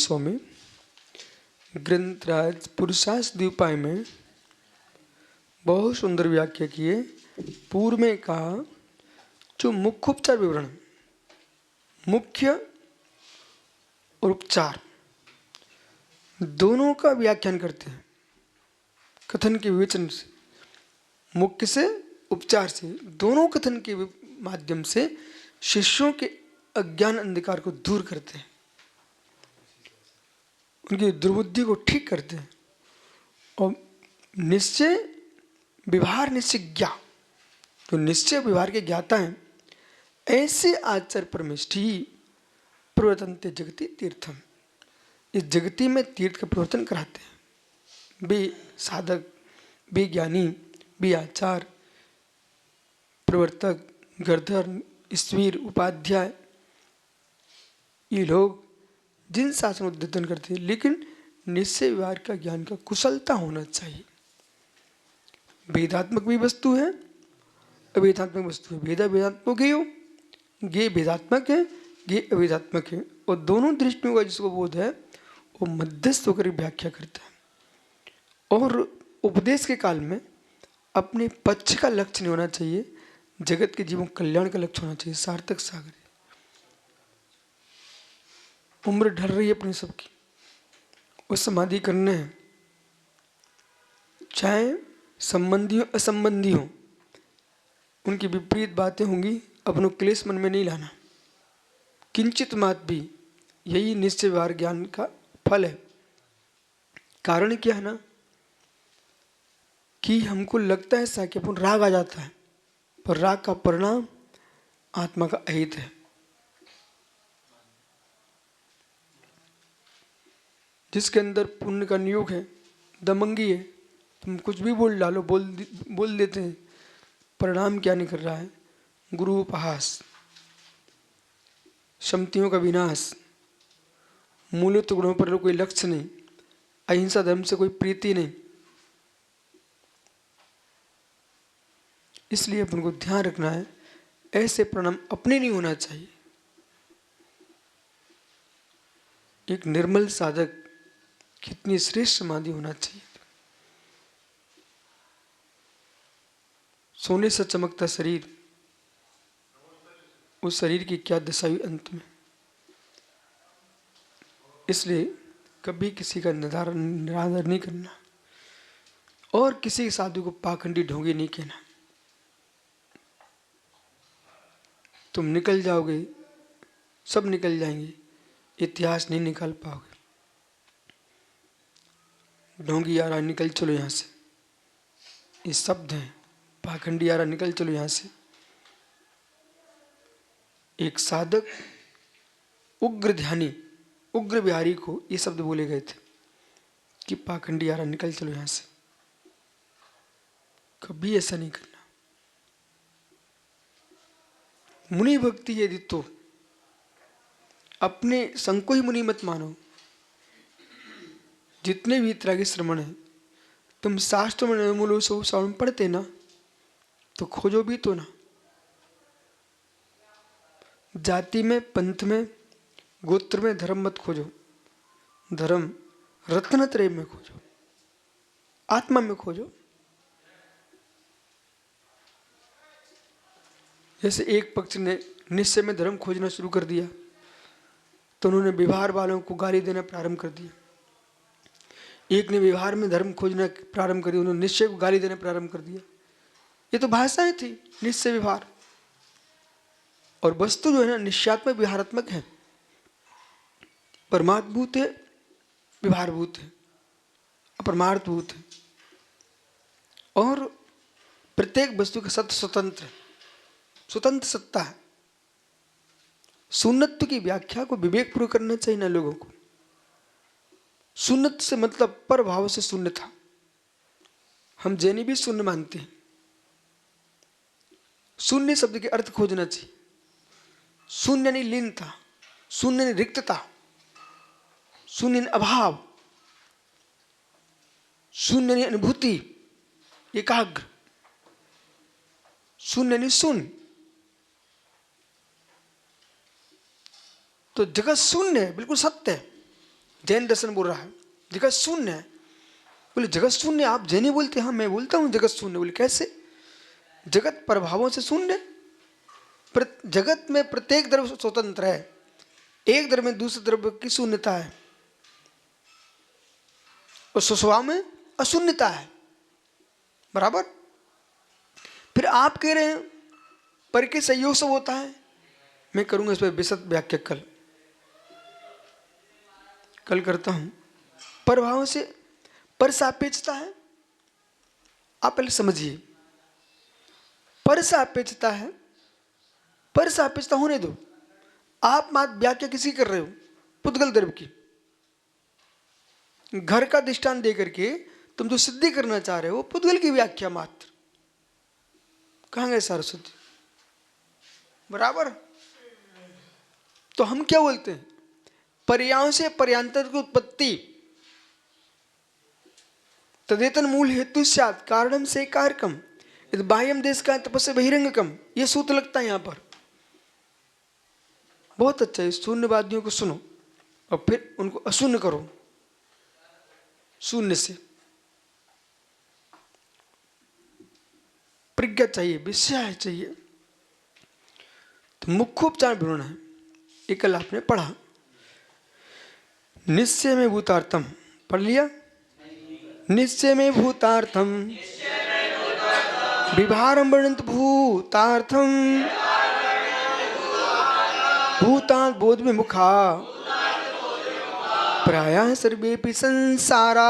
स्वामी ग्रंथराज पुरुषार्थ द्वीपाय में बहुत सुंदर व्याख्या किए। पूर्व में कहा जो मुख्योपचार विवरण, मुख्य और उपचार दोनों का व्याख्यान करते हैं कथन के विवेचन से, मुख्य से उपचार से, दोनों कथन के माध्यम से शिष्यों के अज्ञान अंधकार को दूर करते हैं, उनकी दुर्बुद्धि को ठीक करते हैं और निश्चय व्यवहार निश्चयज्ञा, जो निश्चय व्यवहार के ज्ञाता हैं, ऐसे आचार्य परमेष्ठी प्रवर्तन्ते जगति तीर्थम, इस जगति में तीर्थ का प्रवर्तन कराते हैं। वे साधक, वे ज्ञानी, वे आचार्य, प्रवर्तक, गर्धर, ईश्वीर, उपाध्याय, ये लोग जिन शासन उद्यतन करते हैं, लेकिन निश्चय व्यवहार का ज्ञान का कुशलता होना चाहिए। वेदात्मक भी वस्तु है, अवेदात्मक वस्तु है। वेदा वेदात्मक है, ये वेदात्मक है, ये अवेदात्मक है, और दोनों दृष्टियों का जिसको बोध है वो मध्यस्थ होकर व्याख्या करता है। और उपदेश के काल में अपने पक्ष का लक्ष्य नहीं होना चाहिए, जगत के जीवों कल्याण का लक्ष्य होना चाहिए। सार्थक सागर, उम्र ढल रही है अपनी सबकी, वो समाधि करने हैं, चाहे संबंधी हो असंबंधी हो, उनकी विपरीत बातें होंगी, अपनों क्लेश मन में नहीं लाना। किंचित मात भी यही निश्चय व्यवहार ज्ञान का फल है। कारण क्या है ना कि हमको लगता है ऐसा कि अपन राग आ जाता है, पर राग का परिणाम आत्मा का अहित है। जिसके अंदर पुण्य का नियोग है, दमंगी है, तुम कुछ भी बोल डालो, बोल देते हैं, परिणाम क्या नहीं कर रहा है? गुरु उपहास, सम्मतियों का विनाश, मूलत गुणों पर कोई लक्ष्य नहीं, अहिंसा धर्म से कोई प्रीति नहीं। इसलिए अपन को ध्यान रखना है, ऐसे परिणाम अपने नहीं होना चाहिए। एक निर्मल साधक कितनी श्रेष्ठ समाधि होना चाहिए। सोने से चमकता शरीर, उस शरीर की क्या दशा हुई अंत में। इसलिए कभी किसी का निरादर नहीं करना और किसी साधु को पाखंडी ढोंगी नहीं कहना। तुम निकल जाओगे, सब निकल जाएंगे, इतिहास नहीं निकाल पाओगे। ढोंगी यारा निकल चलो यहाँ से, ये शब्द हैं। पाखंडी यारा निकल चलो यहाँ से। एक साधक उग्र ध्यानी, उग्र बिहारी को ये शब्द बोले गए थे कि पाखंडी यारा निकल चलो यहाँ से। कभी ऐसा नहीं करना। मुनि भक्ति यदि तो अपने संग को ही मुनि मत मानो। जितने भी तरह के श्रवण है, तुम शास्त्र में निर्मूलो सो श्रवण पढ़ते ना, तो खोजो भी तो ना। जाति में, पंथ में, गोत्र में धर्म मत खोजो, धर्म रत्नत्रय में खोजो, आत्मा में खोजो। जैसे एक पक्ष ने निश्चय में धर्म खोजना शुरू कर दिया, तो उन्होंने व्यवहार वालों को गाली देना प्रारंभ कर दिया। एक ने व्यवहार में धर्म खोजना प्रारंभ कर दिया, उन्होंने निश्चय को गाली देना प्रारंभ कर दिया। ये तो भाषाएं थी, निश्चय व्यवहार। और वस्तु जो है ना निश्चयात्मक व्यवहारात्मक है, परमार्थभूत है, व्यवहारभूत है, अपरमार्थभूत है। और प्रत्येक वस्तु का सत्य स्वतंत्र, स्वतंत्र सत्ता है। शून्यत्व की व्याख्या को विवेकपूर्वक करना चाहिए ना लोगों को। शून्यत्व से मतलब पर भाव से शून्य था। हम जैनी भी शून्य मानते हैं। शून्य शब्द के अर्थ खोजना चाहिए। शून्य यानी लीनता, शून्य यानी रिक्तता, शून्य यानी अभाव, शून्य यानी अनुभूति, एकाग्र, शून्य यानी शून्य। तो जगत शून्य है, बिल्कुल सत्य है। जैन दर्शन बोल रहा है जगत शून्य है। बोले जगत शून्य, आप जैनी बोलते हैं? हाँ मैं बोलता हूँ जगत शून्य। बोले कैसे? जगत प्रभावों से शून्य। जगत में प्रत्येक द्रव्य स्वतंत्र है, एक द्रव्य में दूसरे द्रव्य की शून्यता है, और स्वभाव में अशून्यता है, बराबर। फिर आप कह रहे हैं पर के संयोग सब होता है। मैं करूंगा इस पर विशद व्याख्या कल करता हूं। प्रभाव से पर सापेक्षता है, आप पहले समझिए। पर सापेक्षता है, पर सापेक्षता होने दो। आप मात्र व्याख्या किसी कर रहे हो? पुद्गल द्रव्य की। घर का दृष्टांत दे करके तुम जो सिद्धि करना चाह रहे हो पुद्गल की व्याख्या मात्र। कहां गए सरस्वती? बराबर। तो हम क्या बोलते हैं? पर्यायों से पर्यांतर की उत्पत्ति तदेतन मूल हेतु स्यात् कारणम से कारकम यदि बाह्यम देश का तपस्या बहिरंगकम। यह सूत्र लगता है यहां पर। बहुत अच्छा है। शून्यवादियों को सुनो और फिर उनको अशून्य करो, शून्य से। प्रज्ञा चाहिए, विषय चाहिए। तो मुख्योपचार ढूंढना है। ये कल आपने पढ़ा। निश्चय में भूतार्थम पढ़ लिया? निश्चय में भूतार्थम विभारम वर्णंत भूतार्थम भूतात् बोध में मुखा प्रायः सर्वेपि संसारा।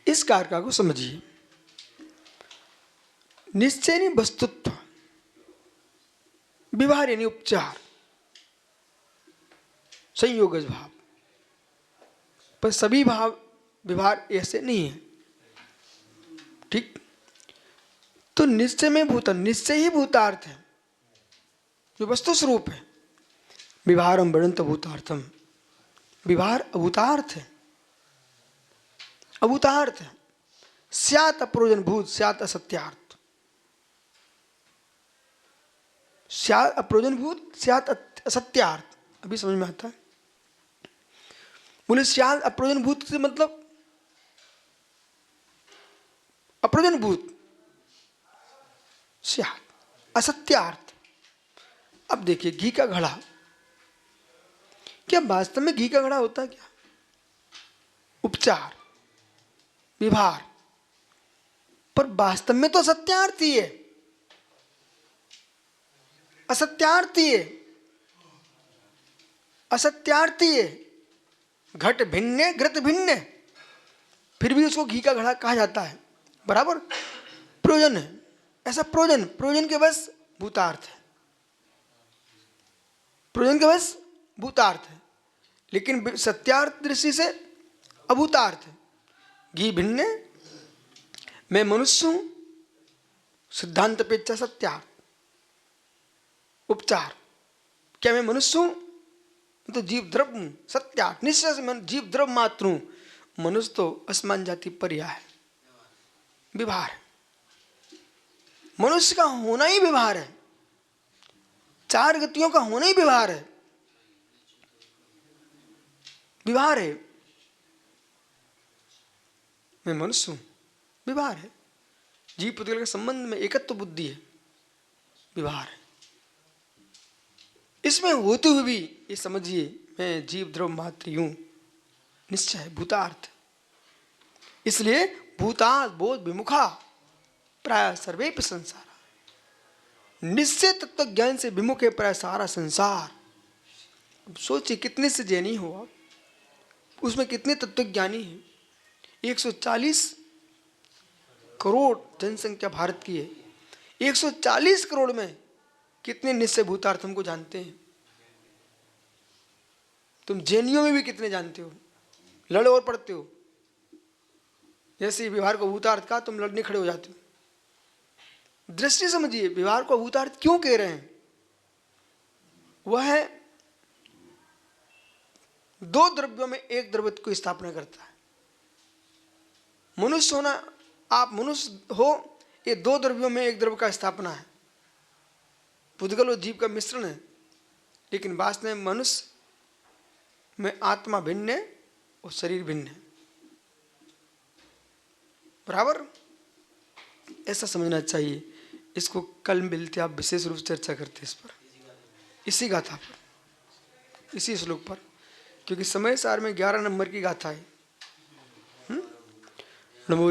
इस कारका को समझिए। निश्चय यानी वस्तुत्व, व्यवहार यानी उपचार, संयोगज भाव। पर सभी भाव व्यवहार ऐसे नहीं है, ठीक। तो निश्चय में भूत, निश्चय ही भूतार्थ है, जो वस्तु स्वरूप है। व्यवहारम वर्णंत भूतार्थम, व्यवहार अभूतार्थ है, अभूतार्थ है। स्यात् अप्रयोजन भूत स्यात् असत्यार्थ, स्यात् अप्रयोजन भूत स्यात् असत्यार्थ। अभी समझ में आता है? बोले स्यात् अप्रयोजन भूत से मतलब अप्रयोजन भूत, स्यात् असत्यार्थ। अब देखिए घी का घड़ा, क्या वास्तव में घी का घड़ा होता है क्या? उपचार, व्यवहार, पर वास्तव में तो असत्यार्थी है, असत्यार्थी है, असत्यार्थी है। घट भिन्न घृत भिन्न, फिर भी उसको घी का घड़ा कहा जाता है, बराबर। प्रयोजन है, ऐसा प्रयोजन, प्रयोजन के बस भूतार्थ है, प्रयोजन के बस भूतार्थ है, लेकिन सत्यार्थ दृष्टि से अभूतार्थ है। घी भिन्न, मैं मनुष्य हूं, सिद्धांत अपेक्षा सत्यार्थ। उपचार, क्या मैं मनुष्य हूं? तो जीव द्रव हूं, सत्यार्थ। निश्चय से मैं जीव द्रव मात्र हूं, मनुष्य तो असमान जाति पर्याय है, व्यवहार है। मनुष्य का होना ही व्यवहार है, चार गतियों का होना ही व्यवहार है, व्यवहार है। मैं मनुष्य हूं, व्यवहार है। जीव पुद्गल के संबंध में एकत्व बुद्धि है, व्यवहार है। इसमें होते हुए भी ये समझिए मैं जीव द्रव मात्र हूं, निश्चय भूतार्थ। इसलिए भूतात् बोध विमुखा प्राय सर्वे संसार। निश्चय तत्व ज्ञान से विमुख है प्राय सारा संसार। अब सोचिए कितने से जैनी हो आप, उसमें कितने तत्वज्ञानी हैं? 140 करोड़ जनसंख्या भारत की है। 140 करोड़ में कितने निश्चय भूतार्थ हमको जानते हैं? तुम जैनियों में भी कितने जानते हो? लड़ और पढ़ते हो। जैसे व्यवहार को भूतार्थ का, तुम लड़ने खड़े हो जाते हो। दृष्टि समझिए, व्यवहार को भूतार्थ क्यों कह रहे हैं? वह है दो द्रव्यों में एक द्रव्य को स्थापना करता है। मनुष्य होना, आप मनुष्य हो, ये दो द्रव्यों में एक द्रव्य का स्थापना है, पुद्गल और जीव का मिश्रण है, लेकिन वास्तव में मनुष्य में आत्मा भिन्न है और शरीर भिन्न है, बराबर, ऐसा समझना चाहिए। इसको कल मिलते आप विशेष रूप से चर्चा करते इस पर, इसी गाथा पर, इसी श्लोक पर, क्योंकि समय सार में 11 नंबर की गाथा है। नमो